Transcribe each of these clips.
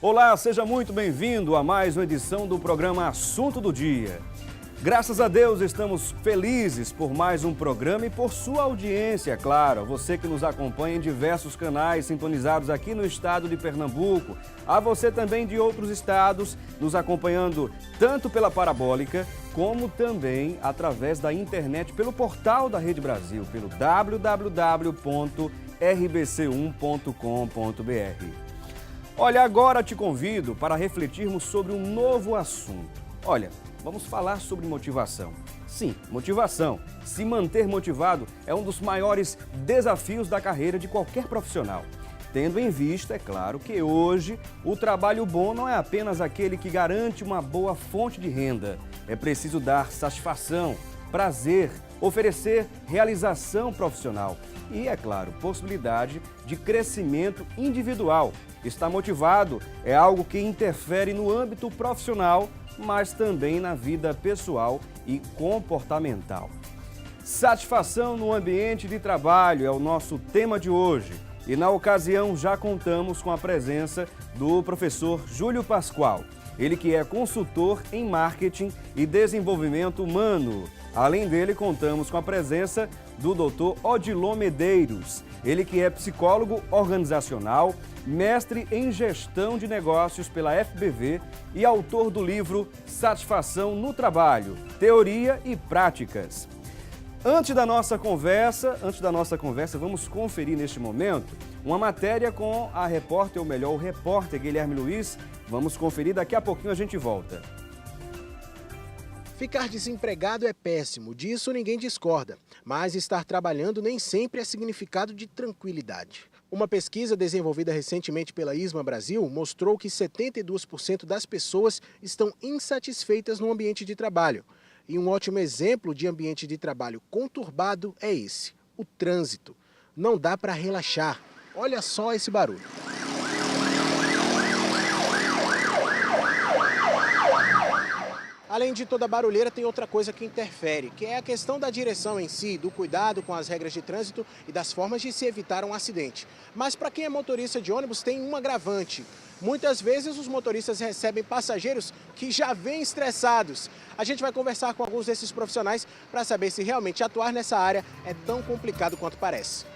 Olá, seja muito bem-vindo a mais uma edição do programa Assunto do Dia. Graças a Deus estamos felizes por mais um programa e por sua audiência, claro. Você que nos acompanha em diversos canais sintonizados aqui no estado de Pernambuco. A você também de outros estados nos acompanhando tanto pela parabólica como também através da internet pelo portal da Rede Brasil, pelo www.rbc1.com.br. Olha, agora te convido para refletirmos sobre um novo assunto. Olha, vamos falar sobre motivação. Sim, motivação. Se manter motivado é um dos maiores desafios da carreira de qualquer profissional. Tendo em vista, é claro, que hoje o trabalho bom não é apenas aquele que garante uma boa fonte de renda. É preciso dar satisfação, prazer, oferecer realização profissional e, é claro, possibilidade de crescimento individual. Estar motivado é algo que interfere no âmbito profissional, mas também na vida pessoal e comportamental. Satisfação no ambiente de trabalho é o nosso tema de hoje. E na ocasião já contamos com a presença do professor Júlio Pascoal. Ele que é consultor em marketing e desenvolvimento humano. Além dele, contamos com a presença do Dr. Odilon Medeiros. Ele que é psicólogo organizacional, mestre em gestão de negócios pela FBV e autor do livro Satisfação no Trabalho, Teoria e Práticas. Antes da nossa conversa, vamos conferir neste momento uma matéria com a repórter, ou melhor, o repórter Guilherme Luiz. Vamos conferir, daqui a pouquinho a gente volta. Ficar desempregado é péssimo, disso ninguém discorda. Mas estar trabalhando nem sempre é significado de tranquilidade. Uma pesquisa desenvolvida recentemente pela ISMA Brasil mostrou que 72% das pessoas estão insatisfeitas no ambiente de trabalho. E um ótimo exemplo de ambiente de trabalho conturbado é esse, o trânsito. Não dá para relaxar. Olha só esse barulho. Além de toda a barulheira, tem outra coisa que interfere, que é a questão da direção em si, do cuidado com as regras de trânsito e das formas de se evitar um acidente. Mas para quem é motorista de ônibus, tem um agravante. Muitas vezes os motoristas recebem passageiros que já vêm estressados. A gente vai conversar com alguns desses profissionais para saber se realmente atuar nessa área é tão complicado quanto parece.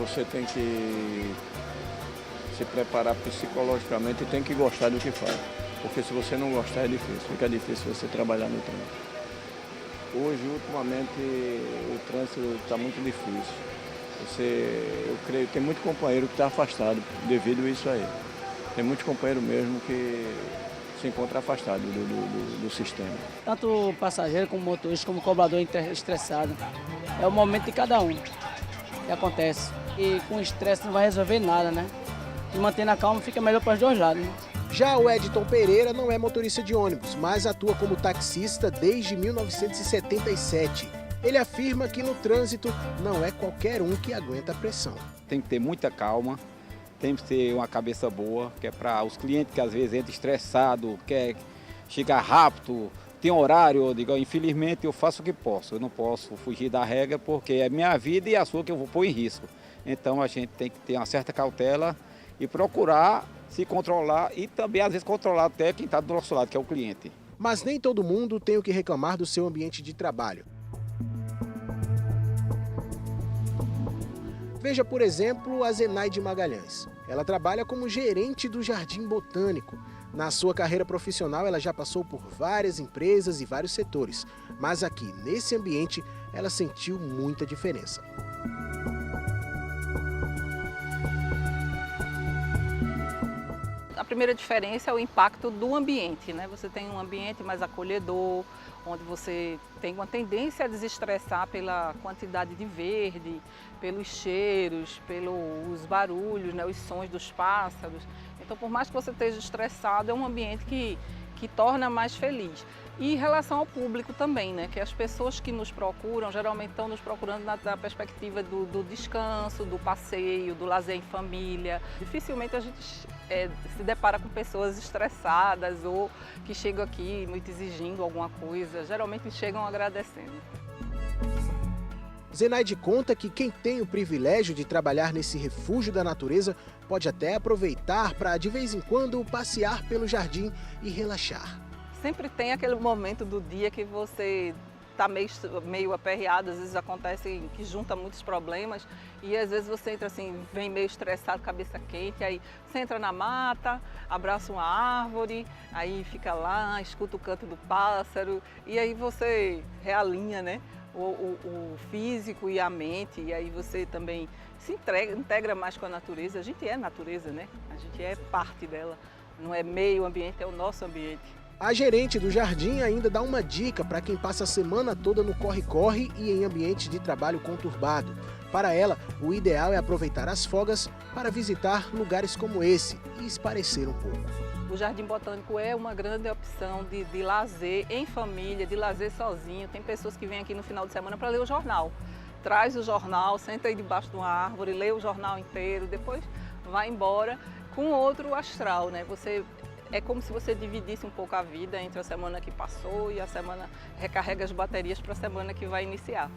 Você tem que se preparar psicologicamente e tem que gostar do que faz. Porque se você não gostar é difícil, fica difícil você trabalhar no trânsito. Hoje, ultimamente, o trânsito está muito difícil. Eu creio que tem muito companheiro que está afastado devido a isso aí. Tem muito companheiro mesmo que se encontra afastado do sistema. Tanto o passageiro como o motorista, como o cobrador estressado. É o momento de cada um que acontece. E com estresse não vai resolver nada, né? Se manter na calma fica melhor para os dois lados, né? Já o Edton Pereira não é motorista de ônibus, mas atua como taxista desde 1977. Ele afirma que no trânsito não é qualquer um que aguenta a pressão. Tem que ter muita calma, tem que ter uma cabeça boa, que é para os clientes que às vezes entram estressados, quer chegar rápido, tem horário, eu digo, infelizmente eu faço o que posso. Eu não posso fugir da regra porque é minha vida e a sua que eu vou pôr em risco. Então a gente tem que ter uma certa cautela e procurar se controlar e também às vezes controlar até quem está do nosso lado, que é o cliente. Mas nem todo mundo tem o que reclamar do seu ambiente de trabalho. Veja, por exemplo, a Zenaide Magalhães. Ela trabalha como gerente do Jardim Botânico. Na sua carreira profissional, ela já passou por várias empresas e vários setores. Mas aqui, nesse ambiente, ela sentiu muita diferença. A primeira diferença é o impacto do ambiente, né? Você tem um ambiente mais acolhedor, onde você tem uma tendência a desestressar pela quantidade de verde, pelos cheiros, pelos barulhos, né? Os sons dos pássaros. Então, por mais que você esteja estressado, é um ambiente que torna mais feliz. E em relação ao público também, né? Que as pessoas que nos procuram, geralmente estão nos procurando na perspectiva do descanso, do passeio, do lazer em família. Dificilmente a gente se depara com pessoas estressadas ou que chegam aqui muito exigindo alguma coisa, geralmente chegam agradecendo. Zenaide conta que quem tem o privilégio de trabalhar nesse refúgio da natureza pode até aproveitar para, de vez em quando, passear pelo jardim e relaxar. Sempre tem aquele momento do dia que você está meio aperreado, às vezes acontece que junta muitos problemas e às vezes você entra assim, vem meio estressado, cabeça quente, aí você entra na mata, abraça uma árvore, aí fica lá, escuta o canto do pássaro e aí você realinha, né? O físico e a mente, e aí você também se integra mais com a natureza. A gente é natureza, né? A gente é parte dela, não é meio ambiente, é o nosso ambiente. A gerente do jardim ainda dá uma dica para quem passa a semana toda no corre-corre e em ambiente de trabalho conturbado. Para ela, o ideal é aproveitar as folgas para visitar lugares como esse e espairecer um pouco. O Jardim Botânico é uma grande opção de lazer em família, de lazer sozinho. Tem pessoas que vêm aqui no final de semana para ler o jornal. Traz o jornal, senta aí debaixo de uma árvore, lê o jornal inteiro, depois vai embora com outro astral, né? É como se você dividisse um pouco a vida entre a semana que passou e a semana, recarrega as baterias para a semana que vai iniciar.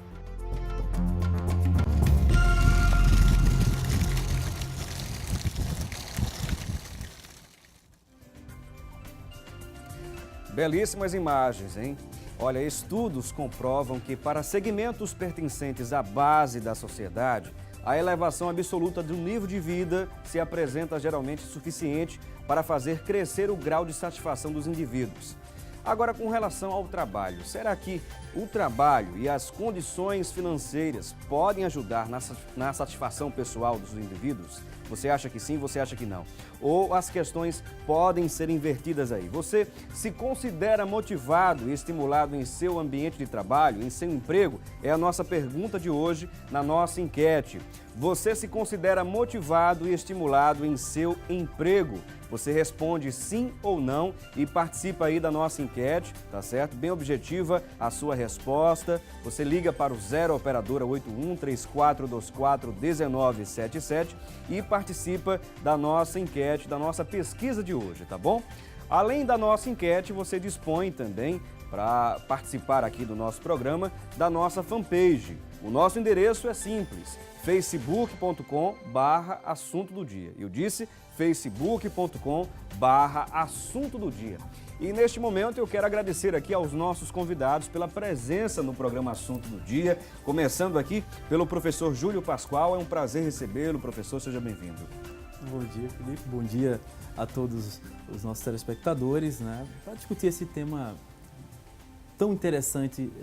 Belíssimas imagens, hein? Olha, estudos comprovam que para segmentos pertencentes à base da sociedade, a elevação absoluta do nível de vida se apresenta geralmente suficiente para fazer crescer o grau de satisfação dos indivíduos. Agora, com relação ao trabalho, será que o trabalho e as condições financeiras podem ajudar na satisfação pessoal dos indivíduos? Você acha que sim, você acha que não? Ou as questões podem ser invertidas aí? Você se considera motivado e estimulado em seu ambiente de trabalho, em seu emprego? É a nossa pergunta de hoje na nossa enquete. Você se considera motivado e estimulado em seu emprego? Você responde sim ou não e participa aí da nossa enquete, tá certo? Bem objetiva a sua resposta. Você liga para o 0 operadora 81 3424 1977 e participa da nossa enquete, da nossa pesquisa de hoje, tá bom? Além da nossa enquete, você dispõe também para participar aqui do nosso programa da nossa fanpage. O nosso endereço é simples, facebook.com/assunto do dia. Eu disse facebook.com/assunto do dia. E neste momento eu quero agradecer aqui aos nossos convidados pela presença no programa Assunto do Dia, começando aqui pelo professor Júlio Pascoal. É um prazer recebê-lo, professor, seja bem-vindo. Bom dia, Felipe. Bom dia a todos os nossos telespectadores, né? Para discutir esse tema tão interessante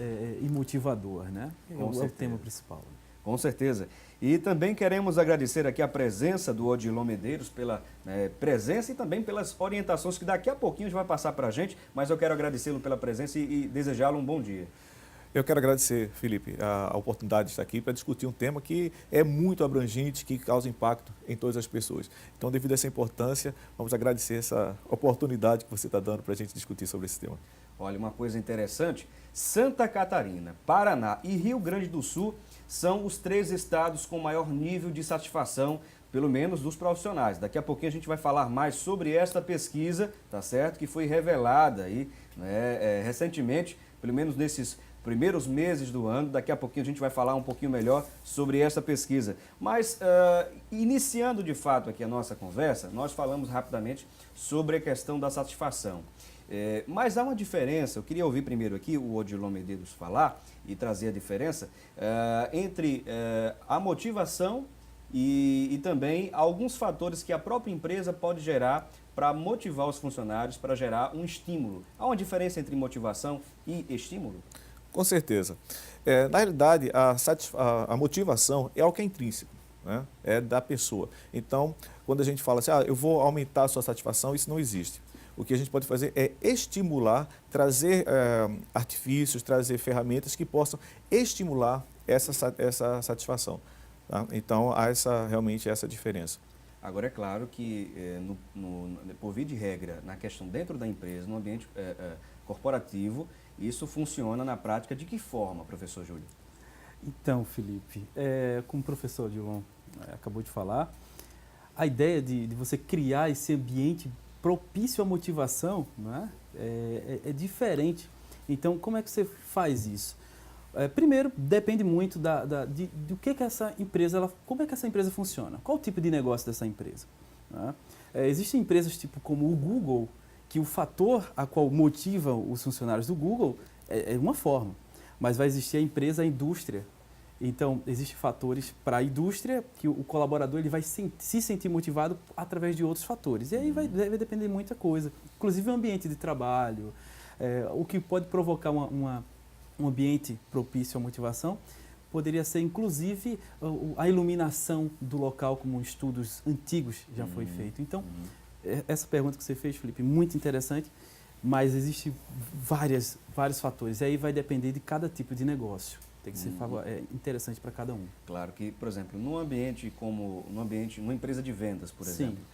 e motivador, né? É o tema principal. Com certeza. E também queremos agradecer aqui a presença do Odilon Medeiros pela presença e também pelas orientações que daqui a pouquinho vai passar para a gente, mas eu quero agradecê-lo pela presença e desejá-lo um bom dia. Eu quero agradecer, Felipe, a oportunidade de estar aqui para discutir um tema que é muito abrangente, que causa impacto em todas as pessoas. Então, devido a essa importância, vamos agradecer essa oportunidade que você está dando para a gente discutir sobre esse tema. Olha, uma coisa interessante, Santa Catarina, Paraná e Rio Grande do Sul são os 3 estados com maior nível de satisfação, pelo menos dos profissionais. Daqui a pouquinho a gente vai falar mais sobre esta pesquisa, tá certo? Que foi revelada aí, né, recentemente, pelo menos nesses primeiros meses do ano. Daqui a pouquinho a gente vai falar um pouquinho melhor sobre essa pesquisa. Mas, iniciando de fato aqui a nossa conversa, nós falamos rapidamente sobre a questão da satisfação. Mas há uma diferença, eu queria ouvir primeiro aqui o Odilon Medeiros falar e trazer a diferença entre a motivação e também alguns fatores que a própria empresa pode gerar para motivar os funcionários, para gerar um estímulo. Há uma diferença entre motivação e estímulo? Com certeza. Na realidade, a motivação é algo que é intrínseco, né? É da pessoa. Então, quando a gente fala assim, eu vou aumentar a sua satisfação, isso não existe. O que a gente pode fazer é estimular, trazer artifícios, trazer ferramentas que possam estimular essa satisfação. Tá? Então, há realmente essa diferença. Agora, é claro que, por via de regra, na questão dentro da empresa, no ambiente corporativo, isso funciona na prática de que forma, professor Júlio? Então, Felipe, como o professor Odilon acabou de falar, a ideia de você criar esse ambiente propício à motivação, não é? É diferente. Então, como é que você faz isso? Primeiro, depende muito do que essa empresa, como é que essa empresa funciona, qual o tipo de negócio dessa empresa. Né? Existem empresas tipo como o Google, que o fator a qual motiva os funcionários do Google é uma forma, mas vai existir a empresa, a indústria. Então, existem fatores para a indústria que o colaborador ele vai se sentir motivado através de outros fatores. E aí vai depender de muita coisa, inclusive o ambiente de trabalho, o que pode provocar um ambiente propício à motivação, poderia ser inclusive a iluminação do local, como estudos antigos já foi feito. Então, essa pergunta que você fez, Felipe, muito interessante, mas existem vários fatores. E aí vai depender de cada tipo de negócio. Tem que ser interessante para cada um. Claro que, por exemplo, numa empresa de vendas, por exemplo,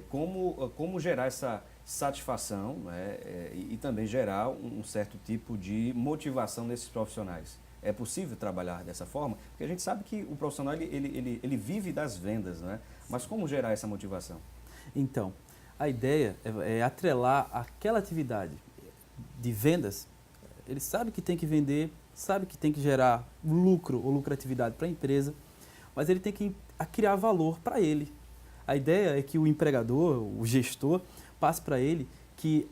como gerar essa satisfação, né, e também gerar um certo tipo de motivação nesses profissionais? É possível trabalhar dessa forma? Porque a gente sabe que o profissional ele vive das vendas, né? Mas como gerar essa motivação? Então, a ideia é atrelar aquela atividade de vendas. Ele sabe que tem que vender, sabe que tem que gerar lucro ou lucratividade para a empresa, mas ele tem que criar valor para ele. A ideia é que o empregador, o gestor, passe para ele que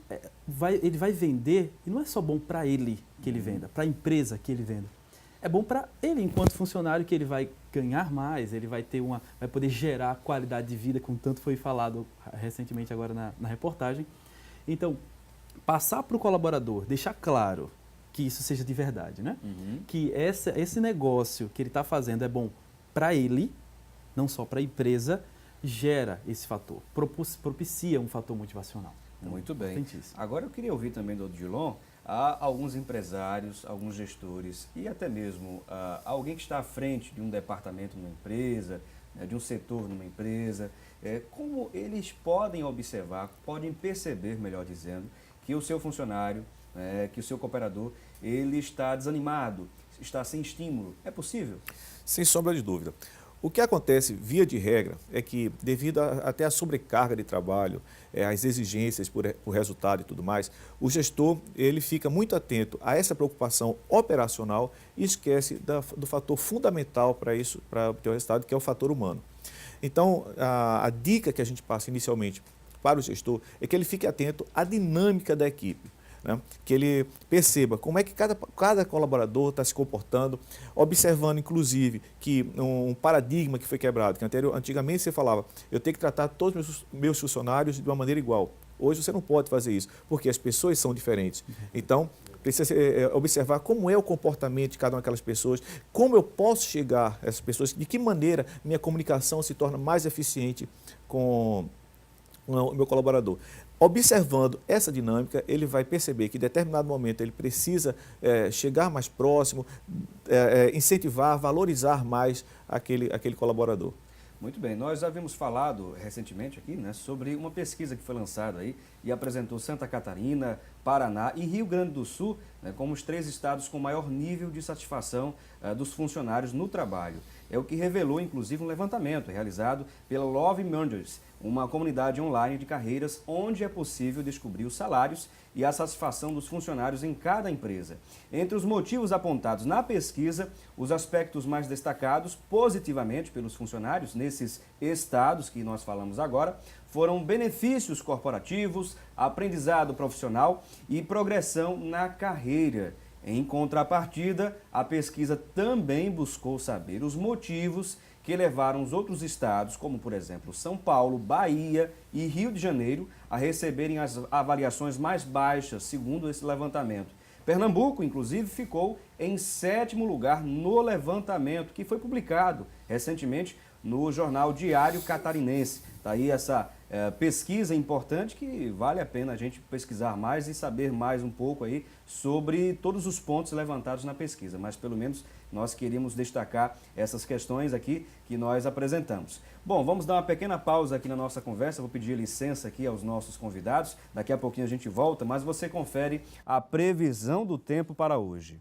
ele vai vender, e não é só bom para ele que ele venda, para a empresa que ele venda. É bom para ele enquanto funcionário, que ele vai ganhar mais, ele vai poder gerar qualidade de vida, como tanto foi falado recentemente agora na reportagem. Então, passar para o colaborador, deixar claro que isso seja de verdade, né? Que esse negócio que ele está fazendo é bom para ele, não só para a empresa, gera esse fator, propicia um fator motivacional. Então, muito bem. Agora eu queria ouvir também do Odilon, há alguns empresários, alguns gestores e até mesmo alguém que está à frente de um departamento numa empresa, né, de um setor numa empresa, como eles podem observar, podem perceber, melhor dizendo, que o seu funcionário, que o seu cooperador, ele está desanimado, está sem estímulo. É possível? Sem sombra de dúvida. O que acontece, via de regra, é que devido até à sobrecarga de trabalho, às exigências por resultado e tudo mais, o gestor ele fica muito atento a essa preocupação operacional e esquece do fator fundamental para isso, para obter o resultado, que é o fator humano. Então, a dica que a gente passa inicialmente para o gestor é que ele fique atento à dinâmica da equipe. Né? Que ele perceba como é que cada colaborador está se comportando, observando, inclusive, que um paradigma que foi quebrado, que antigamente você falava, eu tenho que tratar todos os meus funcionários de uma maneira igual. Hoje você não pode fazer isso, porque as pessoas são diferentes. Então, precisa observar como é o comportamento de cada uma daquelas pessoas, como eu posso chegar a essas pessoas, de que maneira minha comunicação se torna mais eficiente com o meu colaborador. Observando essa dinâmica, ele vai perceber que em determinado momento ele precisa chegar mais próximo, incentivar, valorizar mais aquele colaborador. Muito bem, nós havíamos falado recentemente aqui, né, sobre uma pesquisa que foi lançada aí e apresentou Santa Catarina, Paraná e Rio Grande do Sul, né, como os 3 estados com maior nível de satisfação dos funcionários no trabalho. É o que revelou, inclusive, um levantamento realizado pela Love Managers, uma comunidade online de carreiras onde é possível descobrir os salários e a satisfação dos funcionários em cada empresa. Entre os motivos apontados na pesquisa, os aspectos mais destacados positivamente pelos funcionários nesses estados que nós falamos agora foram benefícios corporativos, aprendizado profissional e progressão na carreira. Em contrapartida, a pesquisa também buscou saber os motivos que levaram os outros estados, como por exemplo São Paulo, Bahia e Rio de Janeiro, a receberem as avaliações mais baixas, segundo esse levantamento. Pernambuco, inclusive, ficou em 7º lugar no levantamento, que foi publicado recentemente no jornal Diário Catarinense. Está aí essa pesquisa importante que vale a pena a gente pesquisar mais e saber mais um pouco aí sobre todos os pontos levantados na pesquisa, mas pelo menos nós queríamos destacar essas questões aqui que nós apresentamos. Bom, vamos dar uma pequena pausa aqui na nossa conversa, vou pedir licença aqui aos nossos convidados, daqui a pouquinho a gente volta, mas você confere a previsão do tempo para hoje.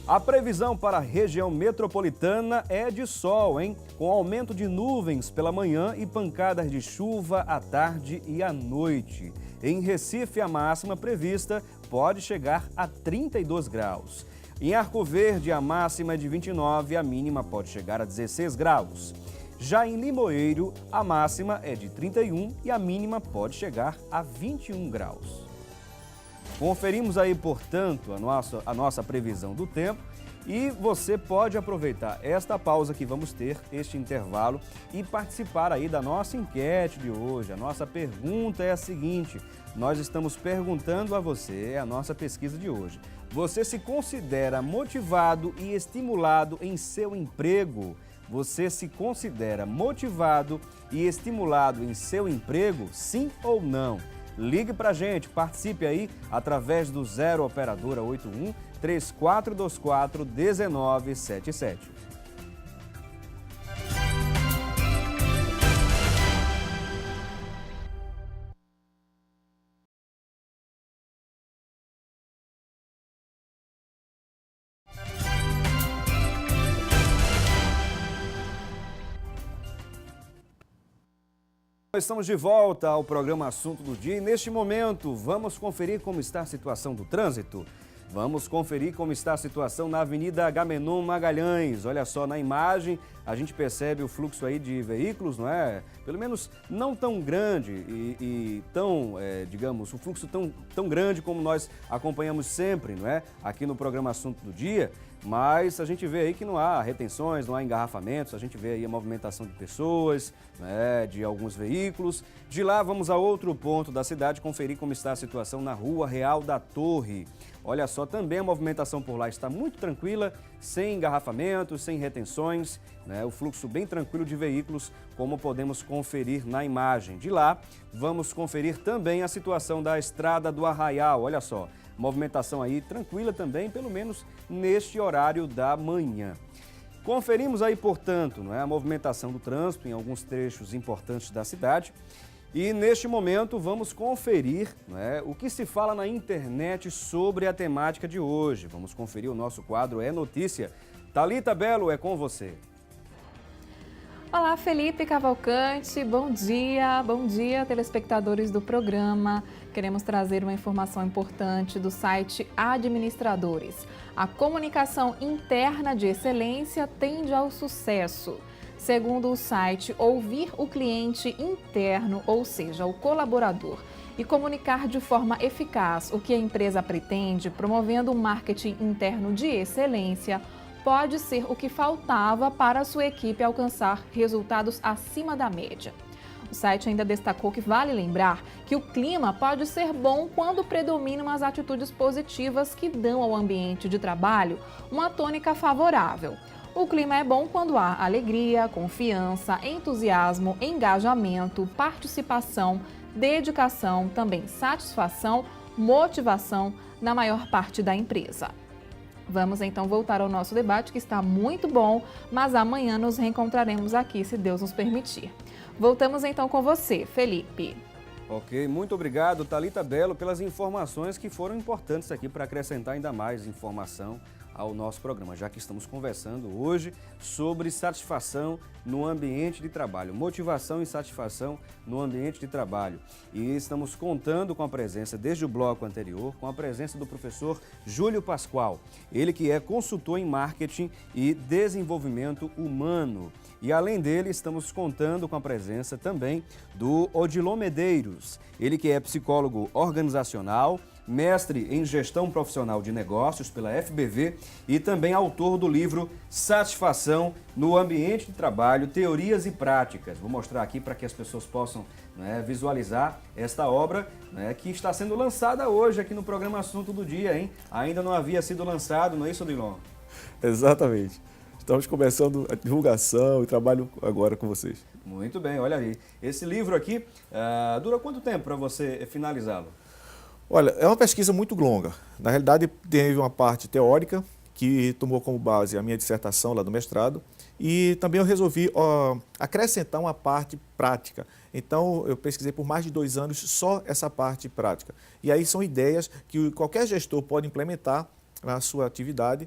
A previsão para a região metropolitana é de sol, hein? Com aumento de nuvens pela manhã e pancadas de chuva à tarde e à noite. Em Recife, a máxima prevista pode chegar a 32 graus. Em Arco Verde, a máxima é de 29 e a mínima pode chegar a 16 graus. Já em Limoeiro, a máxima é de 31 e a mínima pode chegar a 21 graus. Conferimos aí, portanto, a nossa previsão do tempo e você pode aproveitar esta pausa que vamos ter, este intervalo, e participar aí da nossa enquete de hoje. A nossa pergunta é a seguinte: nós estamos perguntando a você, é a nossa pesquisa de hoje. Você se considera motivado e estimulado em seu emprego? Você se considera motivado e estimulado em seu emprego, sim ou não? Ligue pra gente, participe aí através do 0 Operadora 81 3424 1977. Estamos de volta ao programa Assunto do Dia e neste momento vamos conferir como está a situação do trânsito. Vamos conferir como está a situação na Avenida Agamenon Magalhães. Olha só, na imagem a gente percebe o fluxo aí de veículos, não é? Pelo menos não tão grande e tão, digamos, o fluxo tão grande como nós acompanhamos sempre, não é? Aqui no programa Assunto do Dia. Mas a gente vê aí que não há retenções, não há engarrafamentos, a gente vê aí a movimentação de pessoas, né, de alguns veículos. De lá vamos a outro ponto da cidade conferir como está a situação na Rua Real da Torre. Olha só, também a movimentação por lá está muito tranquila, sem engarrafamentos, sem retenções, né, o fluxo bem tranquilo de veículos, como podemos conferir na imagem. De lá vamos conferir também a situação da Estrada do Arraial, olha só. Movimentação aí tranquila também, pelo menos neste horário da manhã. Conferimos aí, portanto, não é, a movimentação do trânsito em alguns trechos importantes da cidade. E neste momento vamos conferir, não é, o que se fala na internet sobre a temática de hoje. Vamos conferir o nosso quadro É Notícia. Thalita Belo, é com você. Olá, Felipe Cavalcante, bom dia, telespectadores do programa. Queremos trazer uma informação importante do site Administradores. A comunicação interna de excelência tende ao sucesso. Segundo o site, ouvir o cliente interno, ou seja, o colaborador, e comunicar de forma eficaz o que a empresa pretende, promovendo um marketing interno de excelência, pode ser o que faltava para a sua equipe alcançar resultados acima da média. O site ainda destacou que vale lembrar que o clima pode ser bom quando predominam as atitudes positivas que dão ao ambiente de trabalho uma tônica favorável. O clima é bom quando há alegria, confiança, entusiasmo, engajamento, participação, dedicação, também satisfação, motivação na maior parte da empresa. Vamos então voltar ao nosso debate, que está muito bom, mas amanhã nos reencontraremos aqui, se Deus nos permitir. Voltamos então com você, Felipe. Ok, muito obrigado, Thalita Belo, pelas informações que foram importantes aqui para acrescentar ainda mais informação ao nosso programa, já que estamos conversando hoje sobre satisfação no ambiente de trabalho, motivação e satisfação no ambiente de trabalho. E estamos contando com a presença, desde o bloco anterior, com a presença do professor Júlio Pascoal, ele que é consultor em marketing e desenvolvimento humano. E além dele, estamos contando com a presença também do Odilon Medeiros, ele que é psicólogo organizacional, mestre em gestão profissional de negócios pela FBV e também autor do livro Satisfação no Ambiente de Trabalho, Teorias e Práticas. Vou mostrar aqui para que as pessoas possam, né, visualizar esta obra, né, que está sendo lançada hoje aqui no programa Assunto do Dia, hein? Ainda não havia sido lançado, não é isso, Odilon? Exatamente. Estamos começando a divulgação e trabalho agora com vocês. Muito bem, olha aí. Esse livro aqui dura quanto tempo para você finalizá-lo? Olha, é uma pesquisa muito longa. Na realidade, teve uma parte teórica, que tomou como base a minha dissertação lá do mestrado, e também eu resolvi acrescentar uma parte prática. Então, eu pesquisei por mais de 2 anos só essa parte prática. E aí são ideias que qualquer gestor pode implementar na sua atividade,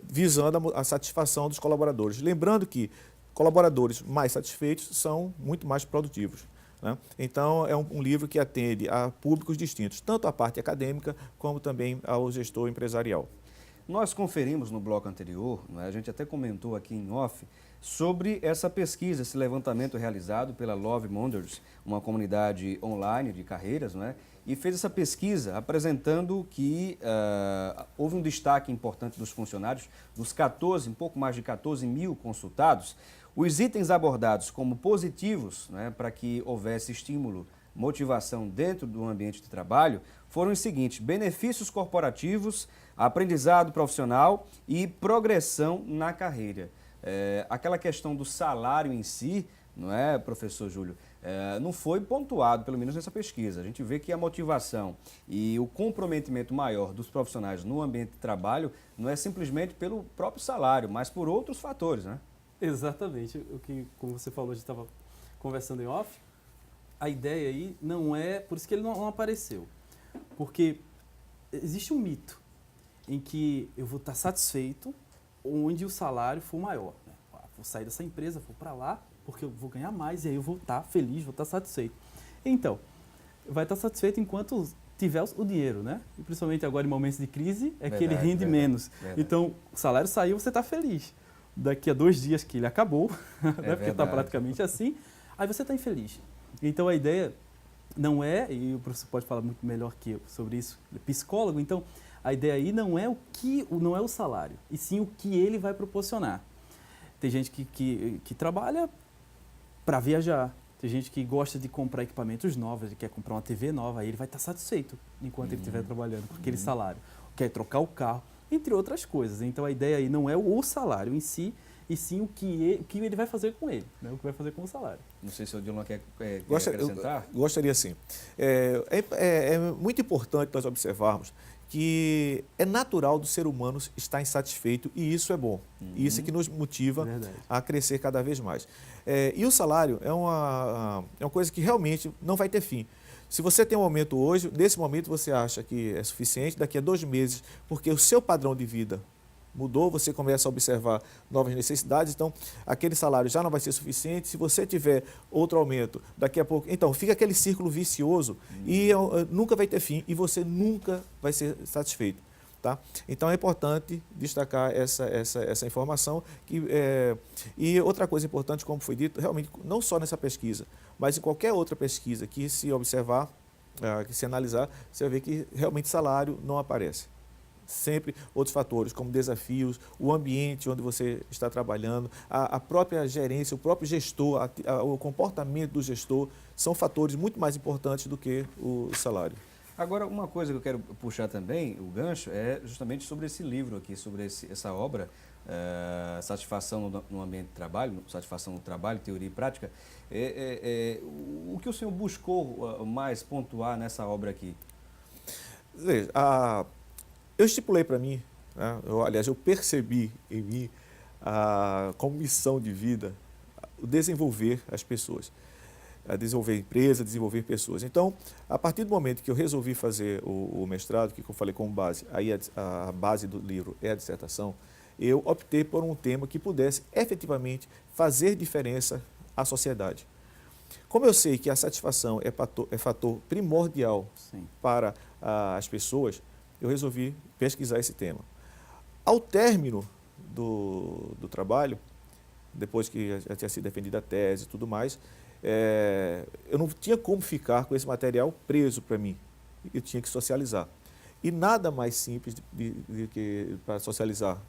visando a satisfação dos colaboradores. Lembrando que colaboradores mais satisfeitos são muito mais produtivos, né? Então, é um livro que atende a públicos distintos, tanto a parte acadêmica como também ao gestor empresarial. Nós conferimos no bloco anterior, né, a gente até comentou aqui em off, sobre essa pesquisa, esse levantamento realizado pela Love Monders, uma comunidade online de carreiras, né, e fez essa pesquisa apresentando que houve um destaque importante dos funcionários, dos 14, um pouco mais de 14 mil consultados. Os itens abordados como positivos, né, para que houvesse estímulo, motivação dentro do ambiente de trabalho, foram os seguintes: benefícios corporativos, aprendizado profissional e progressão na carreira. Aquela questão do salário em si, não é, professor Júlio, não foi pontuado, pelo menos nessa pesquisa. A gente vê que a motivação e o comprometimento maior dos profissionais no ambiente de trabalho não é simplesmente pelo próprio salário, mas por outros fatores, né? Exatamente. O que, como você falou, a gente estava conversando em off, a ideia aí não é... Por isso que ele não apareceu. Porque existe um mito em que eu vou estar satisfeito onde o salário for maior, né? Vou sair dessa empresa, vou para lá, porque eu vou ganhar mais e aí eu vou estar feliz, vou estar satisfeito. Então, vai estar satisfeito enquanto tiver o dinheiro, né? E principalmente agora em momentos de crise, que ele rende menos. Então, o salário saiu, você está feliz. Daqui a 2 dias que ele acabou, né? Porque está praticamente assim, aí você está infeliz. Então, a ideia não é, e o professor pode falar muito melhor que eu sobre isso, ele é psicólogo, então a ideia aí não é não é o salário, e sim o que ele vai proporcionar. Tem gente que trabalha para viajar, tem gente que gosta de comprar equipamentos novos, ele quer comprar uma TV nova, aí ele vai estar satisfeito enquanto ele estiver trabalhando com aquele salário. Quer trocar o carro, entre outras coisas. Então a ideia aí não é o salário em si, e sim o que ele vai fazer com ele, né? O que vai fazer com o salário. Não sei se o Dilma quer acrescentar. Gostaria sim. É muito importante nós observarmos que é natural do ser humano estar insatisfeito e isso é bom. E isso é que nos motiva a crescer cada vez mais. E o salário é uma coisa que realmente não vai ter fim. Se você tem um aumento hoje, nesse momento você acha que é suficiente, daqui a 2 meses, porque o seu padrão de vida mudou, você começa a observar novas necessidades, então aquele salário já não vai ser suficiente. Se você tiver outro aumento, daqui a pouco... Então, fica aquele círculo vicioso e nunca vai ter fim e você nunca vai ser satisfeito. Tá? Então, é importante destacar essa informação. E outra coisa importante, como foi dito, realmente, não só nessa pesquisa, mas em qualquer outra pesquisa que se observar, que se analisar, você vai ver que realmente salário não aparece. Sempre outros fatores, como desafios, o ambiente onde você está trabalhando, a própria gerência, o próprio gestor, o comportamento do gestor, são fatores muito mais importantes do que o salário. Agora, uma coisa que eu quero puxar também, o gancho, é justamente sobre esse livro aqui, sobre essa obra, Satisfação no Ambiente de Trabalho, Satisfação no Trabalho, Teoria e Prática. O que o senhor buscou mais pontuar nessa obra aqui? Veja, eu estipulei para mim, né, eu percebi em mim como missão de vida o desenvolver as pessoas, desenvolver empresa, desenvolver pessoas. Então, a partir do momento que eu resolvi fazer o mestrado, que eu falei como base, aí a base do livro é a dissertação, eu optei por um tema que pudesse efetivamente fazer diferença à sociedade. Como eu sei que a satisfação é fator primordial para as pessoas, eu resolvi pesquisar esse tema. Ao término do trabalho, depois que já tinha sido defendida a tese e tudo mais, eu não tinha como ficar com esse material preso para mim. Eu tinha que socializar. E nada mais simples para socializar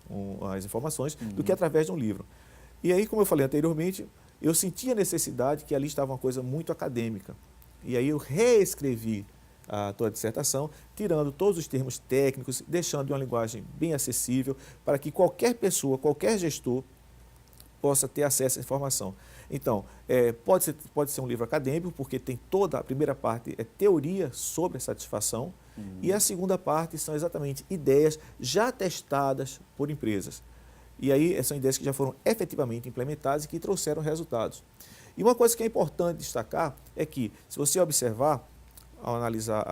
as informações do que através de um livro. E aí, como eu falei anteriormente, eu senti a necessidade que ali estava uma coisa muito acadêmica. E aí eu reescrevi a tua dissertação, tirando todos os termos técnicos, deixando de uma linguagem bem acessível, para que qualquer pessoa, qualquer gestor, possa ter acesso à informação. Então, pode ser um livro acadêmico, porque tem toda a primeira parte é teoria sobre a satisfação, e a segunda parte são exatamente ideias já testadas por empresas. E aí são ideias que já foram efetivamente implementadas e que trouxeram resultados. E uma coisa que é importante destacar é que, se você observar, ao analisar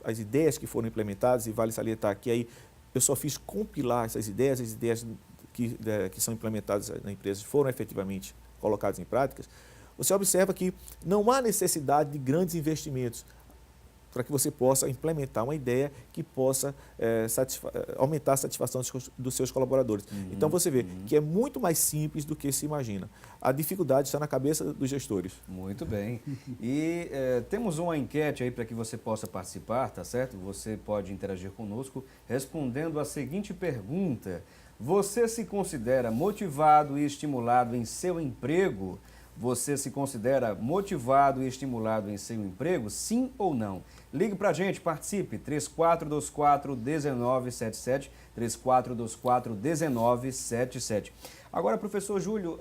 as ideias que foram implementadas, e vale salientar que aí eu só fiz compilar essas ideias, as ideias que são implementadas na empresa foram efetivamente colocadas em práticas, você observa que não há necessidade de grandes investimentos para que você possa implementar uma ideia que possa aumentar a satisfação dos seus colaboradores. Então, você vê que é muito mais simples do que se imagina. A dificuldade está na cabeça dos gestores. Muito bem. E temos uma enquete aí para que você possa participar, tá certo? Você pode interagir conosco respondendo a seguinte pergunta: você se considera motivado e estimulado em seu emprego? Você se considera motivado e estimulado em seu emprego? Sim ou não? Ligue para a gente, participe, 3424-1977, 3424-1977. Agora, professor Júlio,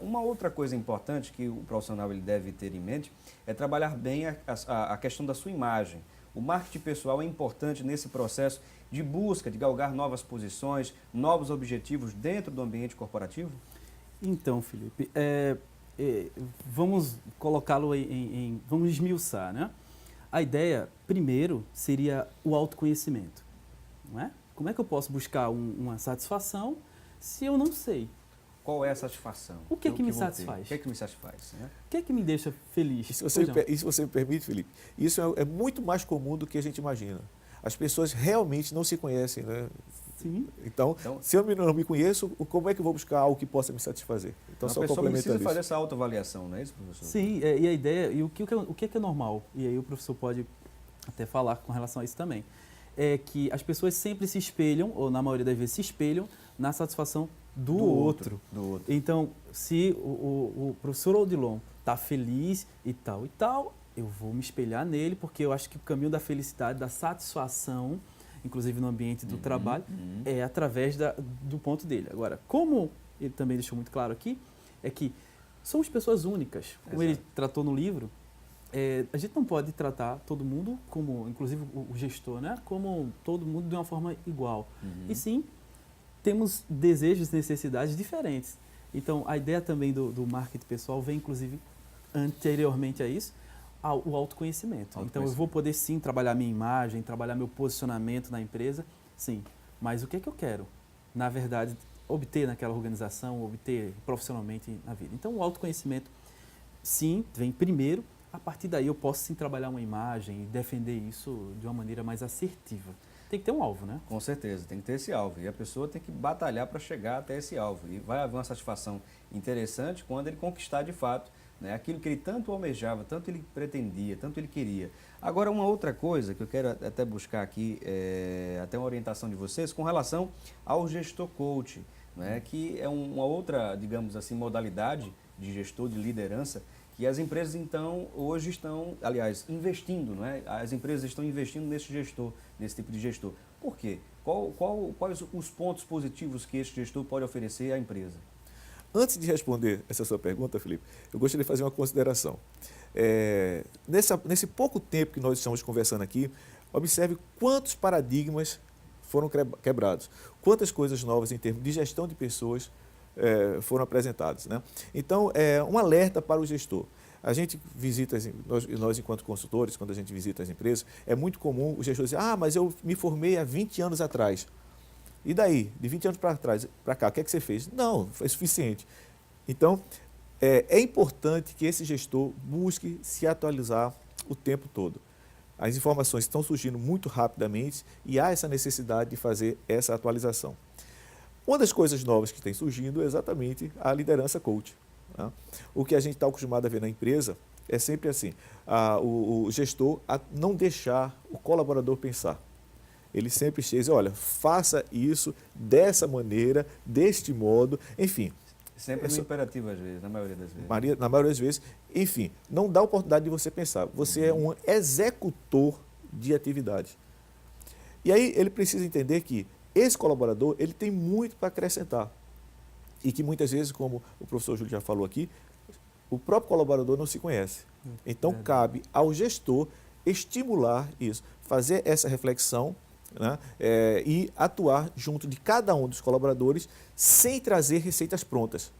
uma outra coisa importante que o profissional ele deve ter em mente é trabalhar bem a questão da sua imagem. O marketing pessoal é importante nesse processo de busca, de galgar novas posições, novos objetivos dentro do ambiente corporativo? Então, Felipe, vamos colocá-lo vamos esmiuçar, né? A ideia, primeiro, seria o autoconhecimento, não é? Como é que eu posso buscar uma satisfação se eu não sei? Qual é a satisfação? O que é que me satisfaz? O que é que me satisfaz? Né? O que é que me deixa feliz? E se você me permite, Felipe, isso é muito mais comum do que a gente imagina. As pessoas realmente não se conhecem, né? Sim. Então, se eu não me conheço, como é que eu vou buscar algo que possa me satisfazer? Então, a pessoa precisa fazer essa autoavaliação, não é isso, professor? Sim, e a ideia, e o que é normal, e aí o professor pode até falar com relação a isso também, é que as pessoas sempre se espelham, ou na maioria das vezes se espelham, na satisfação do outro. Então, se o professor Odilon está feliz e tal, eu vou me espelhar nele, porque eu acho que o caminho da felicidade, da satisfação, inclusive no ambiente do trabalho, é através do ponto dele. Agora, como ele também deixou muito claro aqui, é que somos pessoas únicas. Como ele tratou no livro, a gente não pode tratar todo mundo, como inclusive o gestor, né, como todo mundo de uma forma igual. E sim, temos desejos e necessidades diferentes. Então, a ideia também do marketing pessoal vem, inclusive, anteriormente a isso, o autoconhecimento. Então, eu vou poder, sim, trabalhar minha imagem, trabalhar meu posicionamento na empresa, sim. Mas o que é que eu quero, na verdade, obter naquela organização, obter profissionalmente na vida? Então, o autoconhecimento, sim, vem primeiro. A partir daí, eu posso, sim, trabalhar uma imagem e defender isso de uma maneira mais assertiva. Tem que ter um alvo, né? Com certeza, tem que ter esse alvo. E a pessoa tem que batalhar para chegar até esse alvo. E vai haver uma satisfação interessante quando ele conquistar de fato, né, aquilo que ele tanto almejava, tanto ele pretendia, tanto ele queria. Agora, uma outra coisa que eu quero até buscar aqui, até uma orientação de vocês, com relação ao gestor coach, né, que é uma outra, digamos assim, modalidade de gestor, de liderança, que as empresas, então, hoje estão, aliás, investindo, né? As empresas estão investindo nesse tipo de gestor. Por quê? Quais os pontos positivos que esse gestor pode oferecer à empresa? Antes de responder essa sua pergunta, Felipe, eu gostaria de fazer uma consideração. Nesse pouco tempo que nós estamos conversando aqui, observe quantos paradigmas foram quebrados, quantas coisas novas em termos de gestão de pessoas foram apresentadas, né? Então, um alerta para o gestor. A gente visita, nós enquanto consultores, quando a gente visita as empresas, é muito comum o gestor dizer, mas eu me formei há 20 anos atrás. E daí, de 20 anos para cá, o que é que você fez? Não, foi suficiente. Então, é importante que esse gestor busque se atualizar o tempo todo. As informações estão surgindo muito rapidamente e há essa necessidade de fazer essa atualização. Uma das coisas novas que tem surgindo é exatamente a liderança coach, né? O que a gente está acostumado a ver na empresa é sempre assim, o gestor a não deixar o colaborador pensar. Ele sempre diz, olha, faça isso dessa maneira, deste modo, enfim. Sempre no imperativo, às vezes, na maioria das vezes. Na maioria das vezes, enfim, não dá oportunidade de você pensar. Você é um executor de atividade. E aí ele precisa entender que esse colaborador ele tem muito para acrescentar. E que muitas vezes, como o professor Júlio já falou aqui, o próprio colaborador não se conhece. Então, cabe ao gestor estimular isso, fazer essa reflexão, né, e atuar junto de cada um dos colaboradores sem trazer receitas prontas.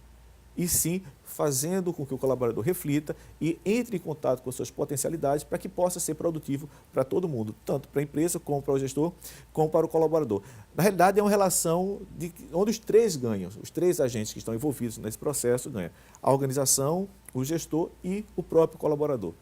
e sim fazendo com que o colaborador reflita e entre em contato com suas potencialidades para que possa ser produtivo para todo mundo, tanto para a empresa, como para o gestor, como para o colaborador. Na realidade, é uma relação onde os três ganham, os três agentes que estão envolvidos nesse processo ganham. A organização, o gestor e o próprio colaborador.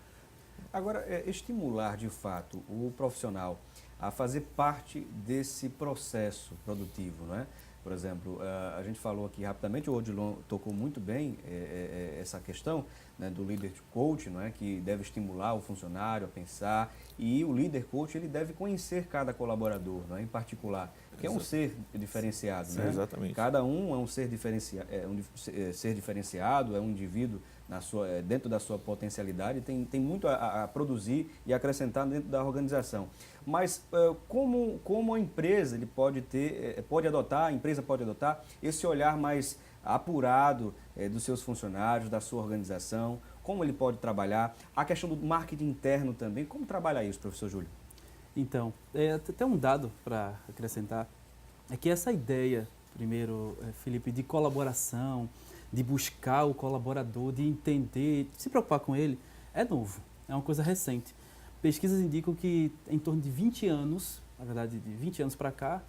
Agora, estimular de fato o profissional a fazer parte desse processo produtivo, não é? Por exemplo, a gente falou aqui rapidamente, o Odilon tocou muito bem essa questão, né, do líder coach, não é, que deve estimular o funcionário a pensar, e o líder coach ele deve conhecer cada colaborador, não é, em particular, que é um ser diferenciado. Sim, né? Exatamente. Cada um é um ser diferenciado, é um indivíduo dentro da sua potencialidade, tem muito a produzir e acrescentar dentro da organização. Mas como a empresa a empresa pode adotar esse olhar mais apurado dos seus funcionários, da sua organização, como ele pode trabalhar, a questão do marketing interno também, como trabalhar isso, professor Júlio? Então, até um dado para acrescentar, é que essa ideia, primeiro, Felipe, de colaboração, de buscar o colaborador, de entender, de se preocupar com ele, é novo, é uma coisa recente. Pesquisas indicam que em torno de 20 anos, na verdade de 20 anos para cá,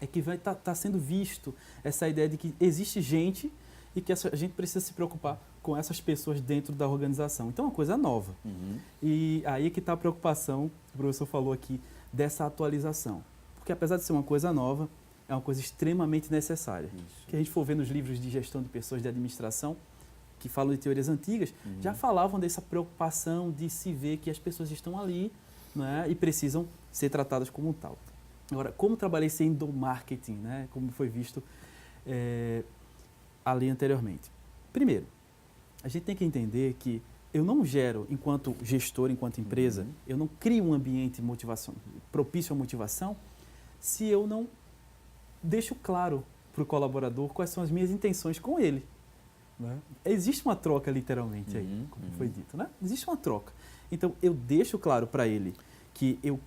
é que vai tá sendo visto essa ideia de que existe gente e que a gente precisa se preocupar com essas pessoas dentro da organização. Então é uma coisa nova. Uhum. E aí que está a preocupação, o professor falou aqui, dessa atualização. Porque apesar de ser uma coisa nova, é uma coisa extremamente necessária. Isso. Que a gente for ver nos livros de gestão de pessoas de administração, que falam de teorias antigas, já falavam dessa preocupação de se ver que as pessoas estão ali, né, e precisam ser tratadas como tal. Agora, como trabalhar esse endomarketing, né, como foi visto ali anteriormente? Primeiro, a gente tem que entender que eu não gero, enquanto gestor, enquanto empresa, eu não crio um ambiente propício à motivação se eu não deixo claro para o colaborador quais são as minhas intenções com ele. Né? Existe uma troca, literalmente, aí, como foi dito. Né? Existe uma troca. Então, eu deixo claro para ele que eu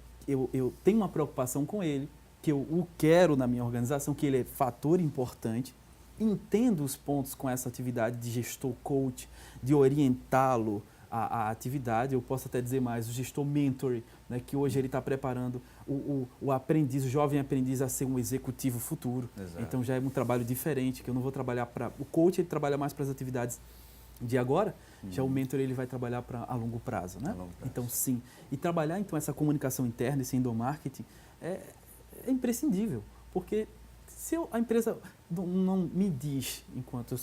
tenho uma preocupação com ele, que eu o quero na minha organização, que ele é fator importante, entendo os pontos com essa atividade de gestor coach, de orientá-lo à atividade. Eu posso até dizer mais, o gestor mentor, né, que hoje ele está preparando o aprendiz, o jovem aprendiz a ser um executivo futuro. Exato. Então já é um trabalho diferente, que eu não vou trabalhar para... O coach ele trabalha mais para as atividades de agora, já o mentor ele vai trabalhar a longo prazo, né? Então sim, e trabalhar então essa comunicação interna, esse endomarketing é imprescindível, porque se a empresa não me diz, enquanto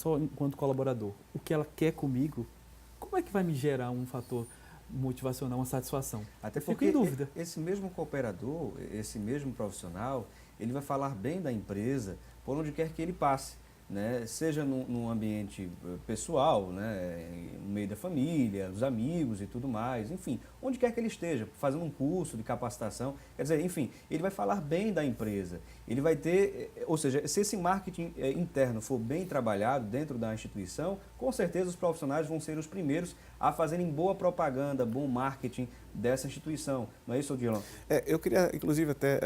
colaborador, o que ela quer comigo, como é que vai me gerar um fator motivacional, uma satisfação? Até porque porque em dúvida. Esse mesmo cooperador, esse mesmo profissional, ele vai falar bem da empresa por onde quer que ele passe, né? Seja num ambiente pessoal, né? No meio da família, dos amigos e tudo mais, enfim, onde quer que ele esteja, fazendo um curso de capacitação, quer dizer, enfim, ele vai falar bem da empresa, ele vai ter, ou seja, se esse marketing interno for bem trabalhado dentro da instituição, com certeza os profissionais vão ser os primeiros a fazerem boa propaganda, bom marketing dessa instituição, não é isso, Odilon? Eu queria, inclusive, até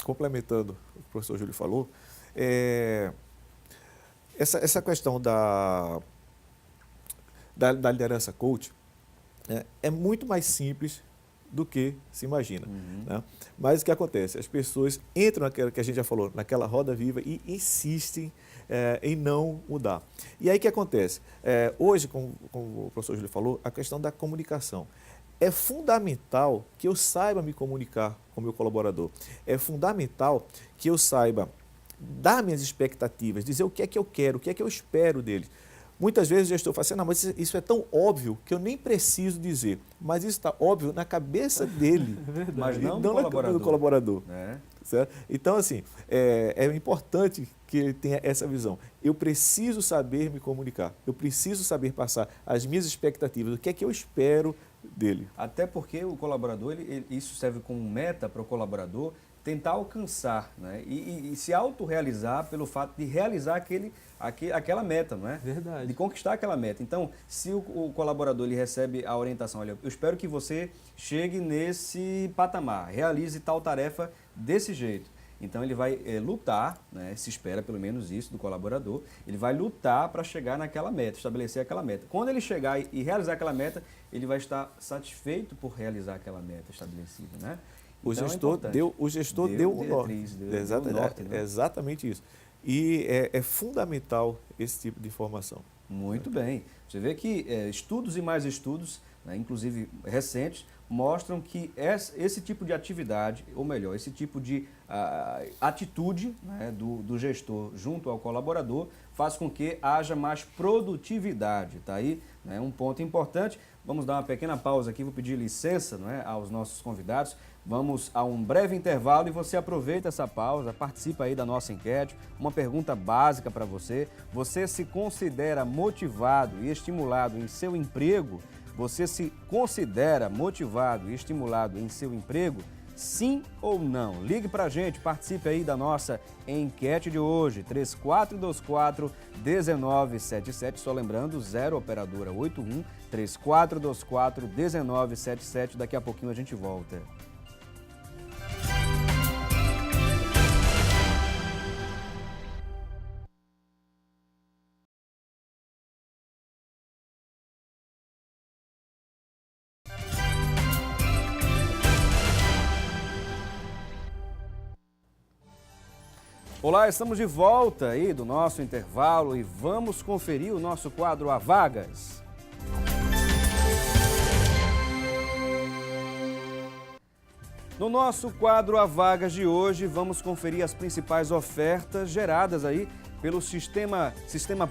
complementando o que o professor Júlio falou, essa questão da liderança coach é muito mais simples do que se imagina. Né? Mas o que acontece? As pessoas entram naquela que a gente já falou, naquela roda viva e insistem em não mudar. E aí o que acontece? Hoje, como o professor Júlio falou, a questão da comunicação. É fundamental que eu saiba me comunicar com o meu colaborador. É fundamental que eu saiba dar minhas expectativas, dizer o que é que eu quero, o que é que eu espero dele. Muitas vezes o gestor fala assim, não, mas isso é tão óbvio que eu nem preciso dizer. Mas isso está óbvio na cabeça dele, mas não do colaborador. Certo? Então, assim, é importante que ele tenha essa visão. Eu preciso saber me comunicar, eu preciso saber passar as minhas expectativas, o que é que eu espero dele. Até porque o colaborador, isso serve como meta para o colaborador, tentar alcançar, né? E se autorrealizar pelo fato de realizar aquela meta, não é? Verdade. De conquistar aquela meta. Então, se o colaborador ele recebe a orientação, olha, eu espero que você chegue nesse patamar, realize tal tarefa desse jeito. Então ele vai lutar, né, se espera pelo menos isso do colaborador, ele vai lutar para chegar naquela meta, estabelecer aquela meta. Quando ele chegar e realizar aquela meta, ele vai estar satisfeito por realizar aquela meta estabelecida, né? O Então, gestor deu o norte. Exatamente, né? Exatamente isso. E é fundamental esse tipo de informação. Muito bem. Você vê que estudos e mais estudos, né, inclusive recentes, mostram que esse tipo de atividade, ou melhor, esse tipo de atitude, né, do gestor junto ao colaborador faz com que haja mais produtividade. Tá aí, né, um ponto importante. Vamos dar uma pequena pausa aqui, vou pedir licença, não é, aos nossos convidados. Vamos a um breve intervalo e você aproveita essa pausa, participa aí da nossa enquete. Uma pergunta básica para você. Você se considera motivado e estimulado em seu emprego? Você se considera motivado e estimulado em seu emprego? Sim ou não? Ligue para a gente, participe aí da nossa enquete de hoje, 3424-1977, só lembrando, 0 operadora 81, 3424-1977, daqui a pouquinho a gente volta. Olá, estamos de volta aí do nosso intervalo e vamos conferir o nosso quadro A Vagas. No nosso quadro A Vagas de hoje, vamos conferir as principais ofertas geradas aí pelo Sistema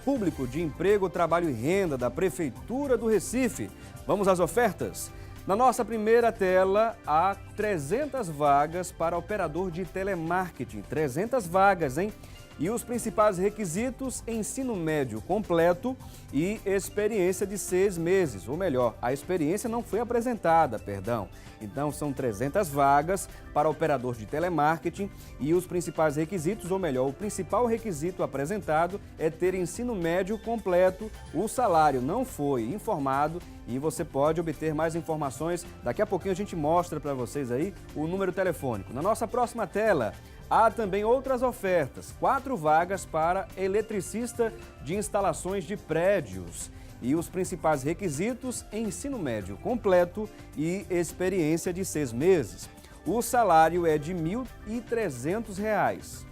Público de Emprego, Trabalho e Renda da Prefeitura do Recife. Vamos às ofertas? Na nossa primeira tela, há 300 vagas para operador de telemarketing. 300 vagas, hein? E os principais requisitos: ensino médio completo e experiência de 6 meses. Ou melhor, a experiência não foi apresentada, perdão. Então, são 300 vagas para operador de telemarketing e os principais requisitos, ou melhor, o principal requisito apresentado é ter ensino médio completo. O salário não foi informado e você pode obter mais informações. Daqui a pouquinho a gente mostra para vocês aí o número telefônico. Na nossa próxima tela, há também outras ofertas. 4 vagas para eletricista de instalações de prédios. E os principais requisitos: ensino médio completo e experiência de 6 meses. O salário é de R$ 1.300.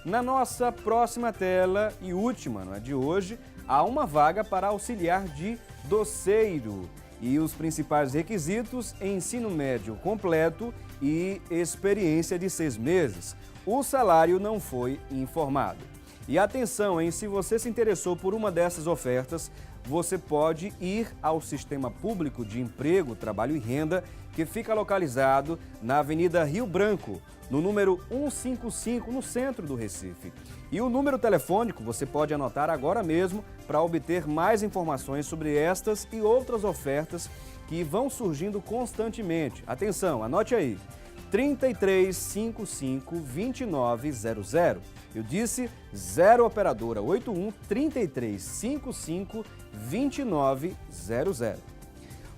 Na nossa próxima tela e última, não é, de hoje, há uma vaga para auxiliar de doceiro. E os principais requisitos: ensino médio completo e experiência de 6 meses. O salário não foi informado. E atenção, hein? Se você se interessou por uma dessas ofertas, você pode ir ao Sistema Público de Emprego, Trabalho e Renda, que fica localizado na Avenida Rio Branco, no número 155, no centro do Recife. E o número telefônico você pode anotar agora mesmo para obter mais informações sobre estas e outras ofertas que vão surgindo constantemente. Atenção, anote aí: 3355-2900. Eu disse 0 operadora 81 3355-2900.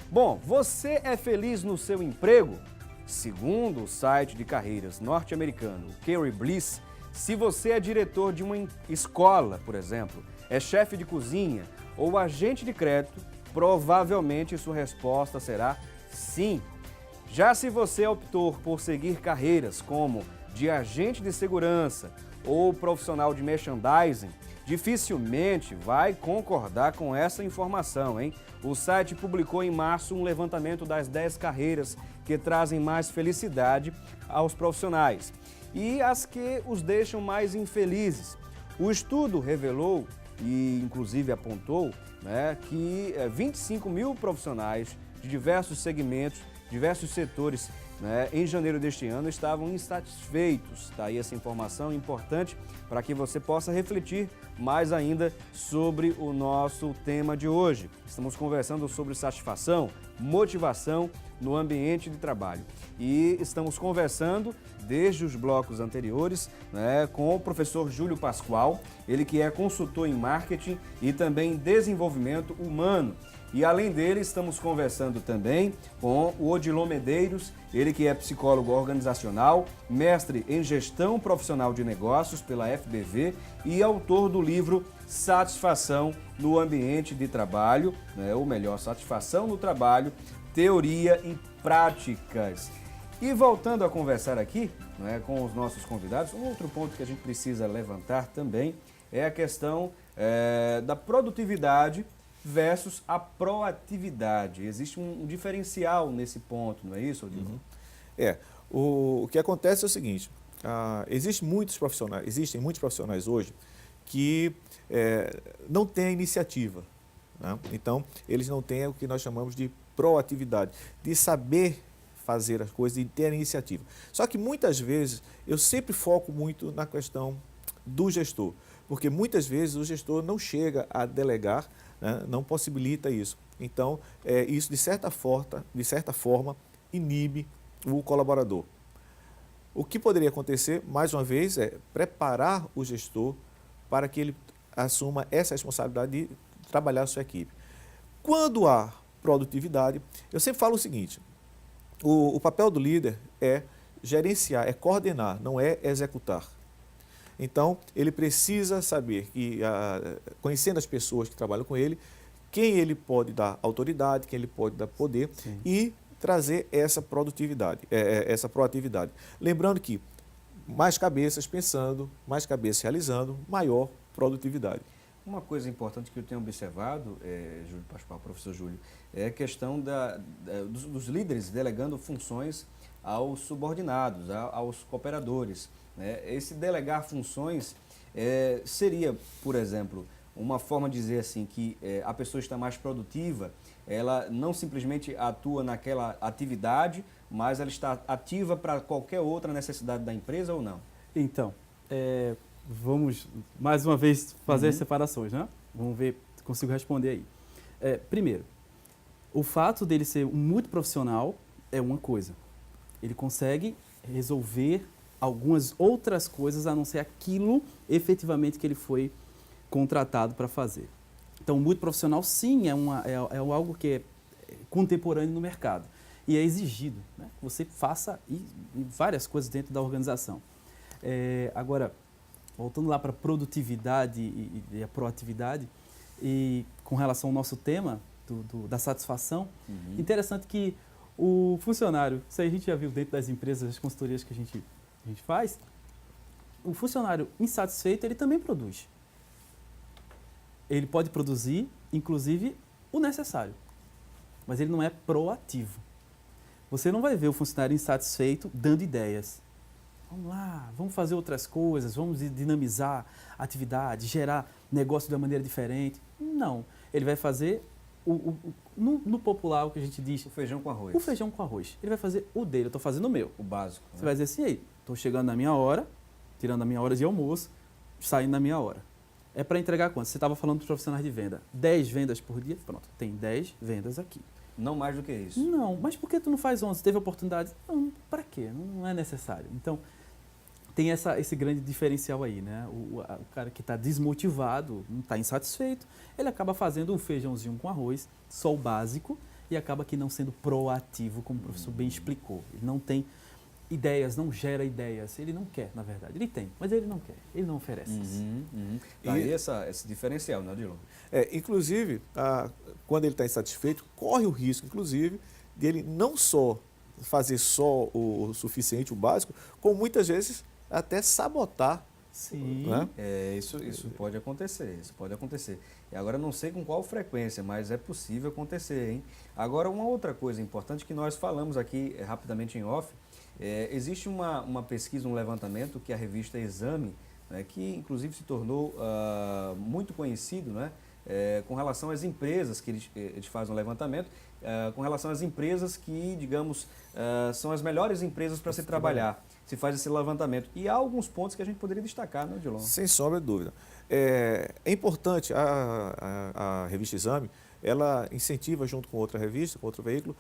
Bom, você é feliz no seu emprego? Segundo o site de carreiras norte-americano Career Bliss, se você é diretor de uma escola, por exemplo, é chefe de cozinha ou agente de crédito, provavelmente sua resposta será sim. Já se você optou por seguir carreiras como de agente de segurança ou profissional de merchandising, dificilmente vai concordar com essa informação, hein? O site publicou em março um levantamento das 10 carreiras que trazem mais felicidade aos profissionais e as que os deixam mais infelizes. O estudo revelou e inclusive apontou, né, que 25 mil profissionais de diversos segmentos, diversos setores, né, em janeiro deste ano estavam insatisfeitos. Está aí essa informação importante para que você possa refletir mais ainda sobre o nosso tema de hoje. Estamos conversando sobre satisfação, motivação no ambiente de trabalho. E estamos conversando desde os blocos anteriores, né, com o professor Júlio Pascoal, ele que é consultor em marketing e também desenvolvimento humano. E além dele, estamos conversando também com o Odilon Medeiros, ele que é psicólogo organizacional, mestre em gestão profissional de negócios pela FBV e autor do livro Satisfação no Ambiente de Trabalho, né, ou melhor, Satisfação no Trabalho, Teoria e Práticas. E voltando a conversar aqui, né, com os nossos convidados, um outro ponto que a gente precisa levantar também é a questão da produtividade versus a proatividade. Existe um diferencial nesse ponto, não é isso, Odilon? O que acontece é o seguinte, existem muitos profissionais hoje que não têm iniciativa, né? Então, eles não têm o que nós chamamos de proatividade, de saber fazer as coisas e ter iniciativa. Só que muitas vezes, eu sempre foco muito na questão do gestor, porque muitas vezes o gestor não chega a delegar, né, não possibilita isso. Então, isso de certa forma inibe o colaborador. O que poderia acontecer, mais uma vez, é preparar o gestor para que ele assuma essa responsabilidade de trabalhar a sua equipe. Quando há produtividade, eu sempre falo o seguinte, o papel do líder é gerenciar, é coordenar, não é executar. Então, ele precisa saber, conhecendo as pessoas que trabalham com ele, quem ele pode dar autoridade, quem ele pode dar poder. Sim. E trazer essa produtividade, essa proatividade. Lembrando que mais cabeças pensando, mais cabeças realizando, maior produtividade. Uma coisa importante que eu tenho observado, Júlio Pascoal, professor Júlio, é a questão dos líderes delegando funções aos subordinados, aos cooperadores, né? Esse delegar funções seria, por exemplo, uma forma de dizer assim que a pessoa está mais produtiva, ela não simplesmente atua naquela atividade, mas ela está ativa para qualquer outra necessidade da empresa ou não? Então, vamos mais uma vez fazer as separações, né? Vamos ver se consigo responder aí. Primeiro, o fato dele ser um multiprofissional é uma coisa. Ele consegue resolver algumas outras coisas a não ser aquilo efetivamente que ele foi contratado para fazer. Então, o multiprofissional, sim, é algo que é contemporâneo no mercado e é exigido, né? Que você faça várias coisas dentro da organização. Agora, voltando lá para a produtividade e a proatividade, e com relação ao nosso tema da satisfação, interessante que o funcionário, isso aí a gente já viu dentro das empresas, das consultorias que a gente faz, o funcionário insatisfeito, ele também produz. Ele pode produzir, inclusive, o necessário, mas ele não é proativo. Você não vai ver o funcionário insatisfeito dando ideias. Vamos lá, vamos fazer outras coisas, vamos dinamizar a atividade, gerar negócio de uma maneira diferente. Não, ele vai fazer, no popular, o que a gente diz... O feijão com arroz. O feijão com arroz. Ele vai fazer o dele, eu estou fazendo o meu. O básico. Você vai dizer assim, aí, estou chegando na minha hora, tirando a minha hora de almoço, saindo na minha hora. É para entregar quanto? Você estava falando dos profissionais de venda. 10 vendas por dia? Pronto, tem 10 vendas aqui. Não mais do que isso. Não, mas por que tu não faz 11? Teve oportunidade? Não, para quê? Não é necessário. Então, tem esse grande diferencial aí, né? O cara que está desmotivado, não está insatisfeito, ele acaba fazendo um feijãozinho com arroz, só o básico, e acaba aqui não sendo proativo, como o professor bem explicou. Ele não tem ideias, não gera ideias. Ele não quer, na verdade. Ele tem, mas ele não quer. Ele não oferece isso. Tá aí esse diferencial, né, Odilon? Inclusive, quando ele está insatisfeito, corre o risco, inclusive, de ele não só fazer só o suficiente, o básico, como muitas vezes até sabotar. Sim. Né? Isso pode acontecer, E agora não sei com qual frequência, mas é possível acontecer, hein? Agora, uma outra coisa importante que nós falamos aqui rapidamente em off, existe uma pesquisa, um levantamento que a revista Exame, né, que inclusive se tornou muito conhecido, né, com relação às empresas, que eles fazem um levantamento, com relação às empresas que, digamos, são as melhores empresas para se trabalhar. Se faz esse levantamento. E há alguns pontos que a gente poderia destacar, né, Odilon? Sem sombra de dúvida. É importante, a revista Exame ela incentiva, junto com outra revista, com outro veículo,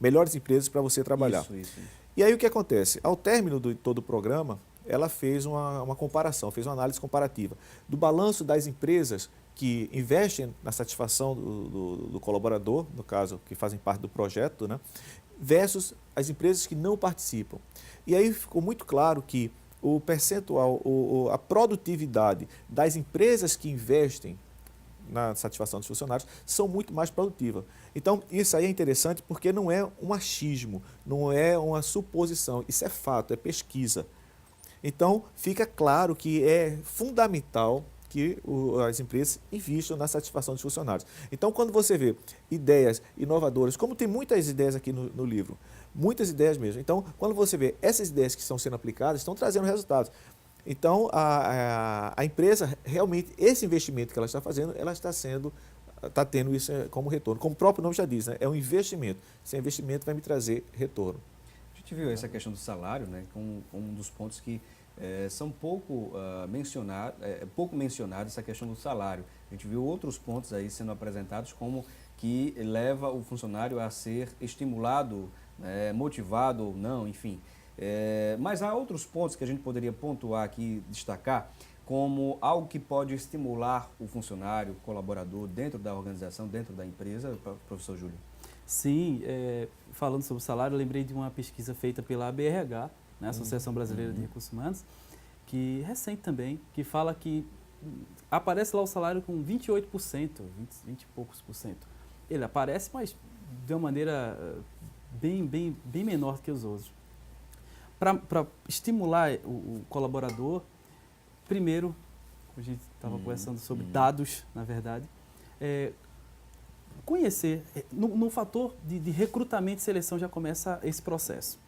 melhores empresas para você trabalhar. Isso. E aí o que acontece? Ao término de todo o programa, ela fez uma comparação, fez uma análise comparativa do balanço das empresas que investem na satisfação do colaborador, no caso, que fazem parte do projeto, né, versus as empresas que não participam. E aí ficou muito claro que o percentual, a produtividade das empresas que investem na satisfação dos funcionários são muito mais produtivas. Então, isso aí é interessante porque não é um achismo, não é uma suposição, isso é fato, é pesquisa. Então, fica claro que é fundamental que as empresas investam na satisfação dos funcionários. Então, quando você vê ideias inovadoras, como tem muitas ideias aqui no livro, muitas ideias mesmo. Então, quando você vê essas ideias que estão sendo aplicadas, estão trazendo resultados. Então, a empresa, realmente, esse investimento que ela está fazendo, ela está tendo isso como retorno. Como o próprio nome já diz, né? É um investimento. Esse investimento vai me trazer retorno. A gente viu essa questão do salário, né, como um dos pontos que são pouco mencionados, essa questão do salário. A gente viu outros pontos aí sendo apresentados como que leva o funcionário a ser estimulado, motivado ou não, enfim. Mas há outros pontos que a gente poderia pontuar aqui, destacar, como algo que pode estimular o funcionário, o colaborador dentro da organização, dentro da empresa, professor Júlio? Sim, falando sobre o salário, eu lembrei de uma pesquisa feita pela ABRH, né, Associação Brasileira de Recursos Humanos, que recente também, que fala que aparece lá o salário com 28%, 20 e poucos por cento. Ele aparece, mas de uma maneira bem menor que os outros. Para estimular o colaborador, primeiro, a gente estava conversando sobre dados, na verdade, conhecer, no fator de recrutamento e seleção já começa esse processo.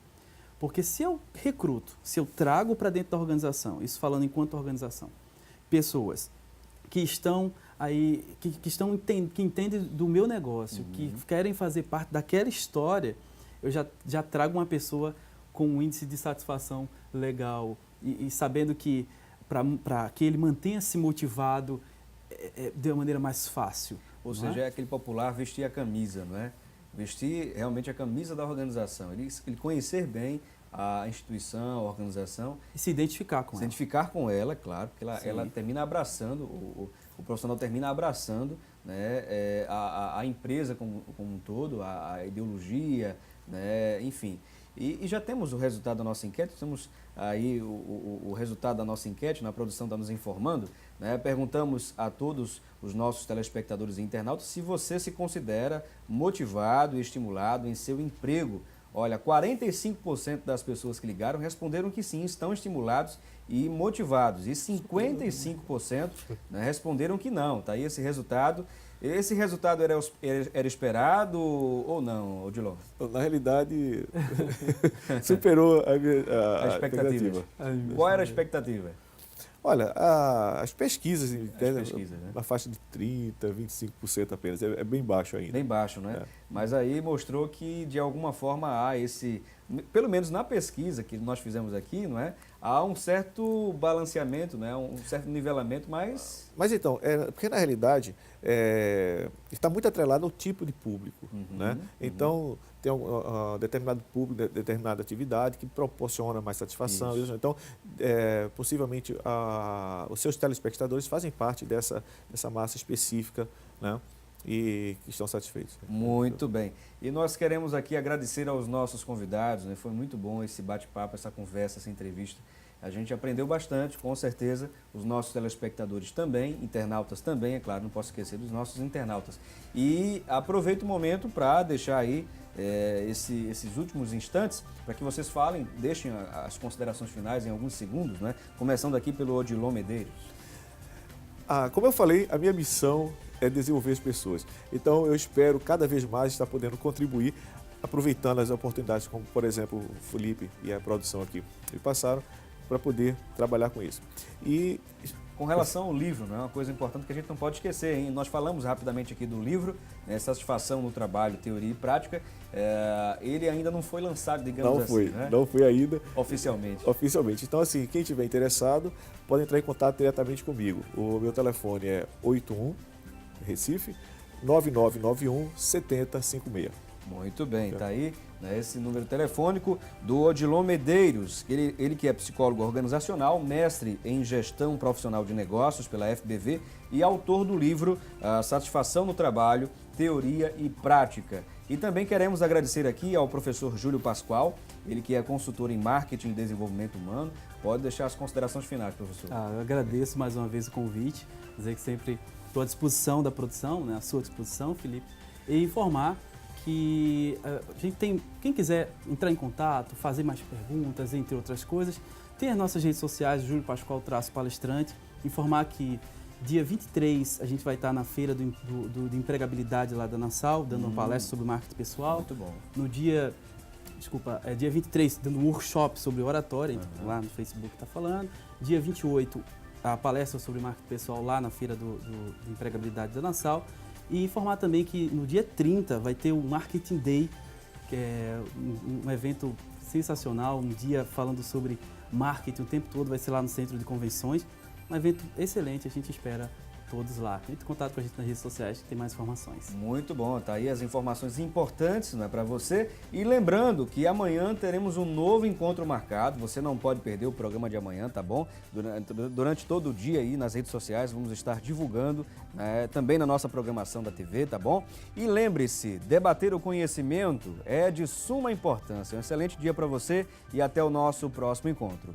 Porque se eu recruto, se eu trago para dentro da organização, isso falando enquanto organização, pessoas que estão aí, que entendem do meu negócio, que querem fazer parte daquela história, eu já trago uma pessoa com um índice de satisfação legal e sabendo que para que ele mantenha-se motivado de uma maneira mais fácil. Ou seja, é aquele popular vestir a camisa, não é? Vestir realmente a camisa da organização, ele conhecer bem a instituição, a organização. E se identificar com ela. Se identificar com ela, claro, porque ela termina abraçando, o profissional termina abraçando, né, a empresa como um todo, a ideologia, né, enfim. E já temos o resultado da nossa enquete, temos aí o resultado da nossa enquete, na produção está nos informando, né? Perguntamos a todos os nossos telespectadores e internautas se você se considera motivado e estimulado em seu emprego. Olha, 45% das pessoas que ligaram responderam que sim, estão estimulados e motivados. E 55%, né, responderam que não. Está aí esse resultado. Esse resultado era esperado ou não, Odilon? Na realidade, superou a expectativa. Qual era a expectativa? Olha, as pesquisas, né? Na faixa de 30%, 25% apenas, é bem baixo ainda. Bem baixo, né? Mas aí mostrou que, de alguma forma, há pelo menos na pesquisa que nós fizemos aqui, não é? Há um certo balanceamento, né? Um certo nivelamento, mas... Mas então, porque na realidade está muito atrelado ao tipo de público, né? Então, tem um determinado público, determinada atividade que proporciona mais satisfação. Isso. Então, possivelmente, os seus telespectadores fazem parte dessa massa específica, né? E que estão satisfeitos. Muito bem. E nós queremos aqui agradecer aos nossos convidados, né? Foi muito bom esse bate-papo, essa conversa, essa entrevista. A gente aprendeu bastante, com certeza, os nossos telespectadores também, internautas também, é claro, não posso esquecer dos nossos internautas. E aproveito o momento para deixar aí esses últimos instantes, para que vocês falem, deixem as considerações finais em alguns segundos, né? Começando aqui pelo Odilon Medeiros. Como eu falei, a minha missão é desenvolver as pessoas. Então, eu espero cada vez mais estar podendo contribuir, aproveitando as oportunidades, como, por exemplo, o Felipe e a produção aqui me passaram, para poder trabalhar com isso. E Com relação ao livro, né, uma coisa importante que a gente não pode esquecer, hein? Nós falamos rapidamente aqui do livro, né, Satisfação no Trabalho, Teoria e Prática. Ele ainda não foi lançado, digamos assim, né? Não foi ainda. Oficialmente. Então, assim, quem tiver interessado, pode entrar em contato diretamente comigo. O meu telefone é 81, Recife, 9991 7056. Muito bem, tá aí, né, esse número telefônico do Odilon Medeiros, ele que é psicólogo organizacional, mestre em gestão profissional de negócios pela FBV e autor do livro Satisfação no Trabalho, Teoria e Prática. E também queremos agradecer aqui ao professor Júlio Pascoal, ele que é consultor em marketing e desenvolvimento humano. Pode deixar as considerações finais, professor. Eu agradeço mais uma vez o convite, dizer que sempre estou à disposição da produção, né, à sua disposição, Felipe, e informar que a gente tem, quem quiser entrar em contato, fazer mais perguntas, entre outras coisas, tem as nossas redes sociais, Júlio Pascoal _palestrante, informar que dia 23 a gente vai estar na feira de empregabilidade lá da Nassau, dando uma palestra sobre marketing pessoal. Muito bom. No dia, dia 23, dando um workshop sobre oratória, lá no Facebook está falando. Dia 28, a palestra sobre marketing pessoal lá na feira de empregabilidade da Nassau. E informar também que no dia 30 vai ter o Marketing Day, que é um evento sensacional, um dia falando sobre marketing o tempo todo, vai ser lá no Centro de Convenções. Um evento excelente, a gente espera todos lá. Entre em contato com a gente nas redes sociais que tem mais informações. Muito bom, tá aí as informações importantes, né, para você. E lembrando que amanhã teremos um novo encontro marcado, você não pode perder o programa de amanhã, tá bom? Durante todo o dia aí nas redes sociais vamos estar divulgando, né, também na nossa programação da TV, tá bom? E lembre-se, debater o conhecimento é de suma importância. Um excelente dia para você e até o nosso próximo encontro.